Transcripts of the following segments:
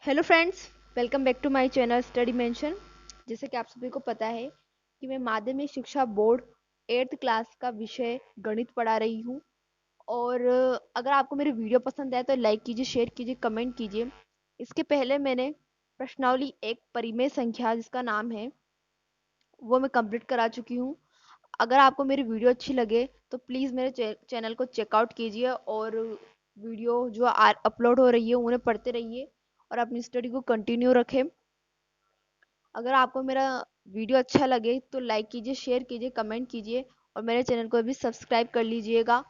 Hello friends, welcome back to my channel study mention. जैसे कि आप सभी को पता है कि मैं माध्यमिक शिक्षा बोर्ड 8th क्लास का विषय गणित पढ़ा रही हूँ। और अगर आपको मेरी वीडियो पसंद आए तो लाइक कीजिए, शेयर कीजिए, कमेंट कीजिए। इसके पहले मैंने प्रश्नावली एक परिमेय संख्या जिसका नाम है वो मैं कंप्लीट करा चुकी हूँ। अगर आपको मेरी वीडियो अच्छी लगे तो प्लीज़ मेरे चैनल को चेकआउट कीजिए और वीडियो जो अपलोड हो रही है उन्हें पढ़ते रहिए और अपनी स्टडी को कंटिन्यू रखें। अगर आपको मेरा वीडियो अच्छा लगे तो लाइक कीजिए, शेयर कीजिए, कमेंट कीजिए और मेरे चैनल को भी सब्सक्राइब कर लीजिएगा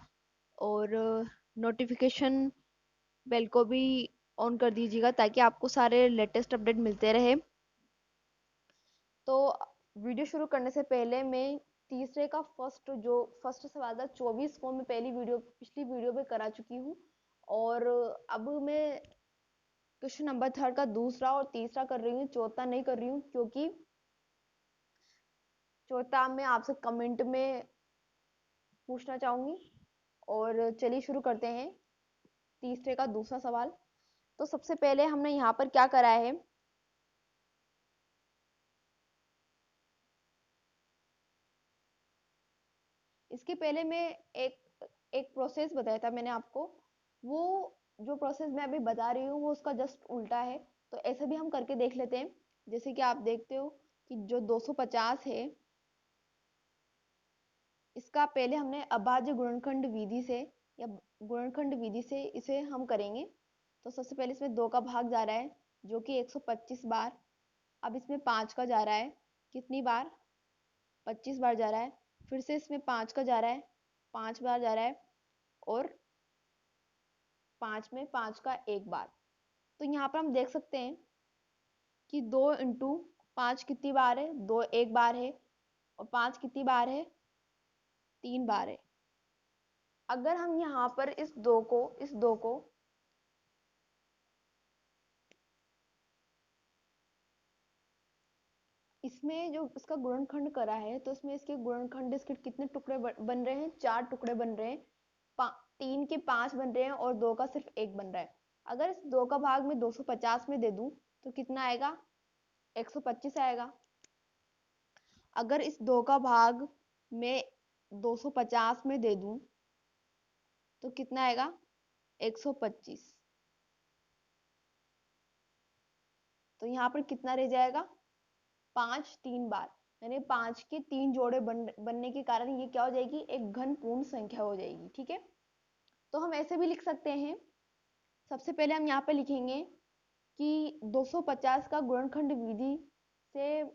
और नोटिफिकेशन बेल को भी ऑन कर दीजिएगा ताकि आपको सारे लेटेस्ट अपडेट मिलते रहे। तो वीडियो शुरू करने से पहले मैं तीसरे का फर्स्ट सवाल था 24 को मैं पिछली वीडियो में करा चुकी हूँ। और अब मैं क्वेश्चन नंबर थर्ड का दूसरा और तीसरा कर रही हूँ, चौथा नहीं कर रही हूँ क्योंकि चौथा मैं आपसे कमेंट में पूछना चाहूंगी। और चलिए शुरू करते हैं तीसरे का दूसरा सवाल। तो सबसे पहले हमने यहाँ पर क्या करा है, इसके पहले मैं एक एक प्रोसेस बताया था मैंने आपको। वो जो प्रोसेस मैं अभी बता रही हूँ वो उसका जस्ट उल्टा है। तो ऐसे भी हम करके देख लेते हैं। जैसे कि आप देखते हो कि जो 250 है इसका पहले हमने अभाज्य गुणनखंड विधि से या गुणनखंड विधि से इसे हम करेंगे। तो सबसे पहले इसमें 2 का भाग जा रहा है जो कि 125 बार। अब इसमें 5 का जा रहा है, कितनी बार? 25 बार जा रहा है। फिर से इसमें 5 का जा रहा है, 5 बार जा रहा है। और 5 में 5 का एक बार। तो यहाँ पर हम देख सकते हैं कि 2 × 5 कितनी बार है? 2 एक बार है। और 5 कितनी बार है? 3 बार है। अगर हम यहाँ पर इस दो को इसमें जो इसका गुणनखंड करा है तो इसमें इसके गुणनखंड इसके कितने टुकड़े बन रहे हैं? 4 टुकड़े बन रहे हैं। 3 के 5 बन रहे हैं और 2 का सिर्फ एक बन रहा है। अगर इस 2 का भाग मैं 250 में दे दूं तो कितना आएगा? 125 आएगा। अगर इस 2 का भाग मैं 250 में दे दूं तो कितना आएगा? 125। तो यहाँ पर कितना रह जाएगा? 5 3 बार, यानी 5 के 3 जोड़े बनने के कारण ये क्या हो जाएगी? एक घन पूर्ण संख्या हो जाएगी। ठीक है, तो हम ऐसे भी लिख सकते हैं। सबसे पहले हम यहाँ पे लिखेंगे कि 250 का गुणनखंड विधि से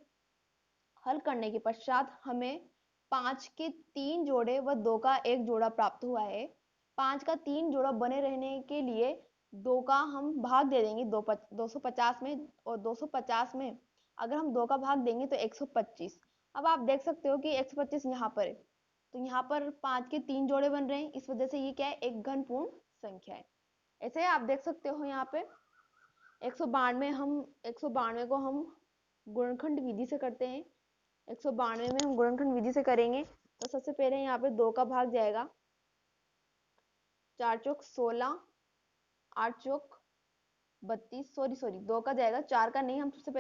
हल करने के पश्चात हमें 5 के 3 जोड़े व 2 का एक जोड़ा प्राप्त हुआ है। 5 का 3 जोड़ा बने रहने के लिए 2 का हम भाग दे देंगे 250 में। और 250 में अगर हम 2 का भाग देंगे तो 125। अब आप देख सकते हो कि 125 यहाँ पर है तो यहाँ पर 5 के 3 जोड़े बन रहे हैं, इस वजह से ये क्या है? एक घन पूर्ण संख्या है। ऐसे आप देख सकते हो यहाँ पे 192 को हम गुणनखंड विधि से करते हैं। 192 में हम गुणनखंड विधि से करेंगे तो सबसे पहले यहाँ पे 2 का भाग जाएगा, 4 चौक 16, 8 चौक 32, सॉरी 2 का जाएगा, 4 का नहीं। हम सबसे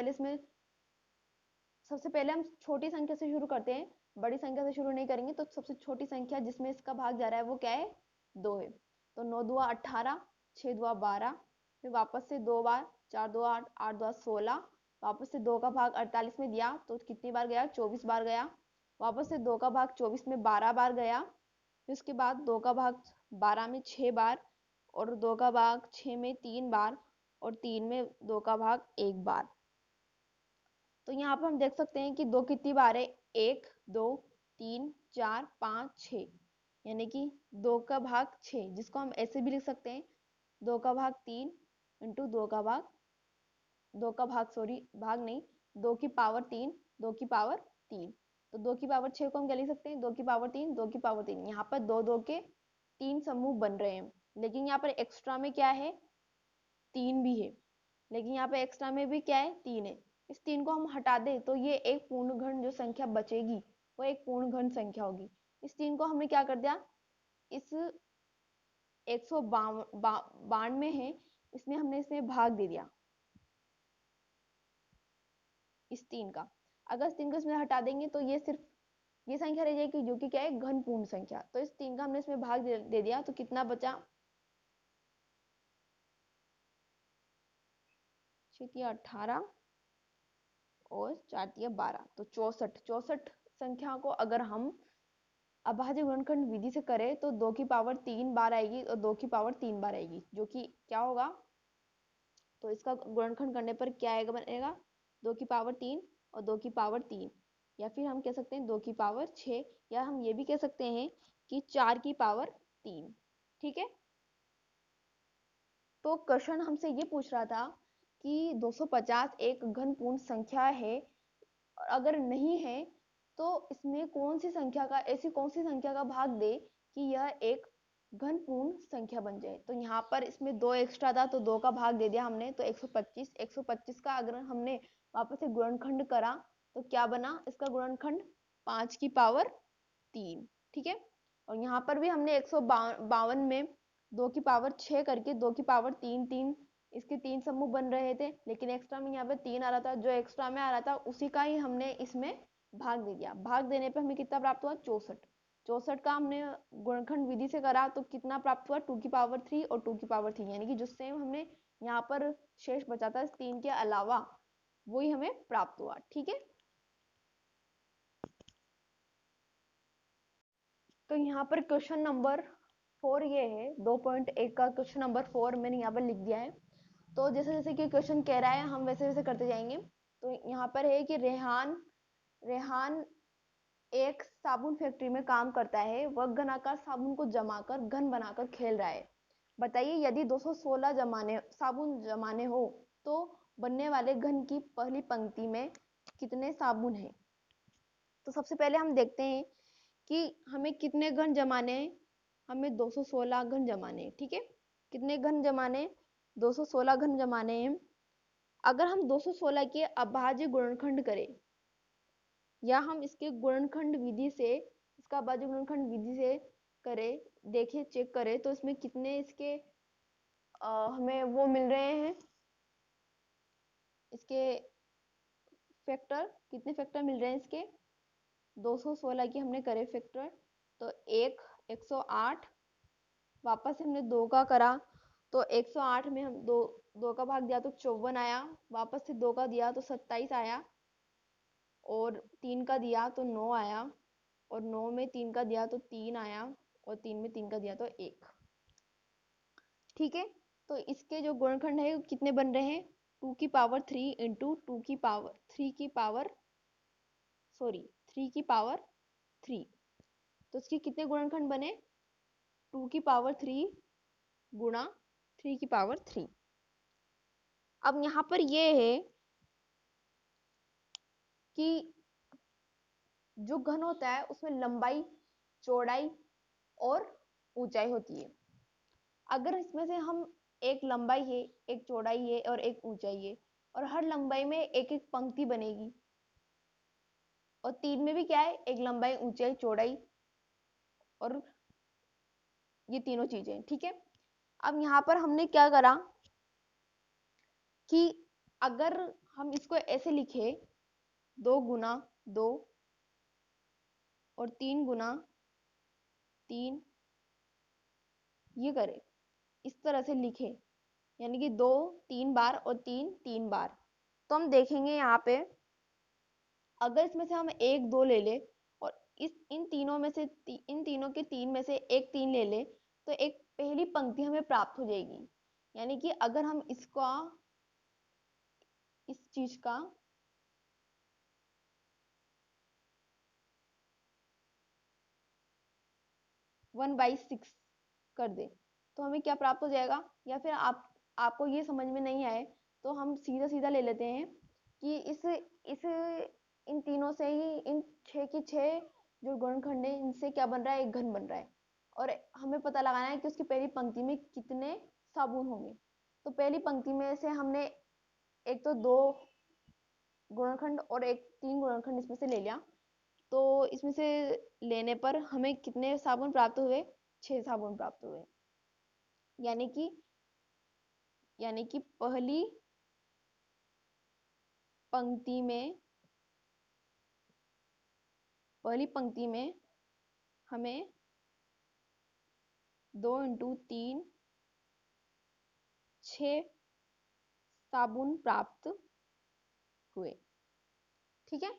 पहले हम छोटी संख्या से शुरू करते हैं, बड़ी संख्या से शुरू नहीं करेंगे। तो सबसे छोटी संख्या जिसमें इसका भाग जा रहा है वो क्या है? 2 है। तो 9 दुआ 18, 6 दुआ 12, फिर वापस से 2 बार, 4 दुआ 8, 8 दुआ 16, वापस से 2 का भाग 48 में दिया तो कितनी बार गया? 24 बार गया। वापस से 2 का भाग 24 में 12 बार गया। फिर उसके बाद 2 का भाग 12 में 6 बार, और 2 का भाग 6 में 3 बार, और 3 में 2 का भाग 1 बार। तो यहाँ पर हम देख सकते हैं कि 2 कितनी बार है? 1 2 3 4 5 6, यानी कि 2 का भाग 6, जिसको हम ऐसे भी लिख सकते हैं 2 का भाग 3 इंटू 2 का भाग 2 का भाग सॉरी भाग नहीं 2 की पावर 3, 2 की पावर 3। तो 2 की पावर 6 को हम क्या लिख सकते हैं? 2 की पावर 3, 2 की पावर 3। यहाँ पर 2 2 के 3 समूह बन रहे हैं, लेकिन यहाँ पर एक्स्ट्रा में क्या है? 3 भी है। लेकिन यहाँ पे एक्स्ट्रा में भी क्या है? 3 है। इस 3 को हम हटा दें तो ये एक पूर्ण घन जो संख्या बचेगी वो एक पूर्ण घन संख्या होगी। इस 3 को हमने क्या कर दिया? इस 192 है इसमें हमने इसमें भाग दे दिया। इस 3 का। अगर इस 3 को इसमें हटा देंगे तो ये सिर्फ ये संख्या रह जाएगी, जो कि क्या है, घन पूर्ण संख्या। तो इस 3 का हमने इसमें भाग दे दिया, तो कितना बचा, 18 और 4 12, तो 64 संख्या को अगर हम अभाज्य गुणनखंड विधि से करें तो 2 की पावर 3 बार आएगी और 2 की पावर 3 बार आएगी, जो कि क्या होगा, तो इसका गुणनखंड करने पर क्या आएगा, बनेगा 2 की पावर 3 और 2 की पावर 3, या फिर हम कह सकते हैं 2 की पावर 6, या हम ये भी कह सकते हैं कि 4 की पावर 3। ठीक है, तो क्वेश्चन हमसे ये पूछ रहा था कि 250 एक घन पूर्ण संख्या है, और अगर नहीं है तो इसमें कौन सी संख्या का, ऐसी कौन सी संख्या का भाग दे कि यह एक घन पूर्ण संख्या बन जाए। तो यहाँ पर इसमें 2 एक्स्ट्रा था, तो 2 का भाग दे दिया हमने, तो 125 का अगर हमने वापस से गुणनखंड करा तो क्या बना, इसका गुणनखंड 5 की पावर 3। ठीक है, और यहाँ पर भी हमने 152 में 2 की पावर 6 करके 2 की पावर 3 इसके 3 समूह बन रहे थे, लेकिन एक्स्ट्रा में यहाँ पे 3 आ रहा था, जो एक्स्ट्रा में आ रहा था उसी का ही हमने इसमें भाग दे दिया। भाग देने पे हमें कितना प्राप्त हुआ, 64 का हमने गुणनखंड विधि से करा तो कितना प्राप्त हुआ, 2 की पावर 3 और 2 की पावर 3, यानी कि जो सेम हमने यहाँ पर शेष बचा था 3 के अलावा, वही हमें प्राप्त हुआ। ठीक है, तो यहाँ पर क्वेश्चन नंबर 4 ये है, 2.1 का क्वेश्चन नंबर 4 मैंने यहाँ पर लिख दिया है। तो जैसे जैसे कि क्वेश्चन कह रहा है हम वैसे वैसे करते जाएंगे। तो यहाँ पर है कि रेहान रेहान एक साबुन फैक्ट्री में काम करता है, वह घनाकार साबुन को जमाकर घन बनाकर खेल रहा है। बताइए यदि 216 साबुन जमाने हो तो बनने वाले घन की पहली पंक्ति में कितने साबुन हैं। तो सबसे पहले हम देखते हैं कि हमें कितने घन जमाने हैं, हमें 216 घन जमाने हैं। ठीक है, कितने घन जमाने, 216 घन जमाने हैं। अगर हम 216 के अभाज्य गुणनखंड करें, या हम इसके गुणनखंड विधि से, इसका अभाज्य गुणनखंड विधि से करें, देखें, चेक करें तो इसमें कितने इसके हमें वो मिल रहे हैं, इसके फैक्टर, कितने फैक्टर मिल रहे हैं इसके, 216 की हमने करे फैक्टर, तो 108, वापस से हमने 2 का करा तो 108 में हम 2 का भाग दिया तो 54 आया, वापस से 2 का दिया तो 27 आया, और 3 का दिया तो 9 आया, और 9 में 3 का दिया तो 3 आया, और 3 में 3 का दिया तो 1। ठीक है, तो इसके जो गुणनखंड है कितने बन रहे हैं, 2 की पावर 3 इंटू 2 की पावर 3 की पावर, सॉरी 3 की पावर 3, तो इसके कितने गुणनखंड बने, 2 की पावर 3 गुणा 3 की पावर 3। अब यहाँ पर ये है कि जो घन होता है उसमें लंबाई, चौड़ाई और ऊंचाई होती है। अगर इसमें से हम, एक लंबाई है, एक चौड़ाई है और एक ऊंचाई है, और हर लंबाई में एक एक पंक्ति बनेगी, और 3 में भी क्या है, एक लंबाई, ऊंचाई, चौड़ाई, और ये तीनों चीजें। ठीक है, अब यहाँ पर हमने क्या करा कि अगर हम इसको ऐसे लिखे, 2 गुना 2 और 3 गुना 3, ये करे, इस तरह से लिखे, यानी कि 2 3 बार और 3 3 बार, तो हम देखेंगे यहाँ पे अगर इसमें से हम 1 2 ले ले, और इन तीनों में से, इन तीनों के 3 में से एक 3 ले ले, तो एक पहली पंक्ति हमें प्राप्त हो जाएगी। यानी कि अगर हम इसका, इस चीज का 1/6 कर दे तो हमें क्या प्राप्त हो जाएगा। या फिर आपको ये समझ में नहीं आए तो हम सीधा सीधा ले लेते हैं कि इस इन तीनों से ही, इन 6 की 6 जो गुणनखंड है इनसे क्या बन रहा है, एक घन बन रहा है, और हमें पता लगाना है कि उसकी पहली पंक्ति में कितने साबुन होंगे। तो पहली पंक्ति में से हमने एक तो 2 गुणनखंड और एक 3 गुणनखंड इसमें से ले लिया, तो इसमें से लेने पर हमें कितने साबुन प्राप्त हुए, 6 साबुन प्राप्त हुए। यानी कि पहली पंक्ति में पहली पंक्ति में हमें 2 × 3 6 साबुन प्राप्त हुए। ठीक है,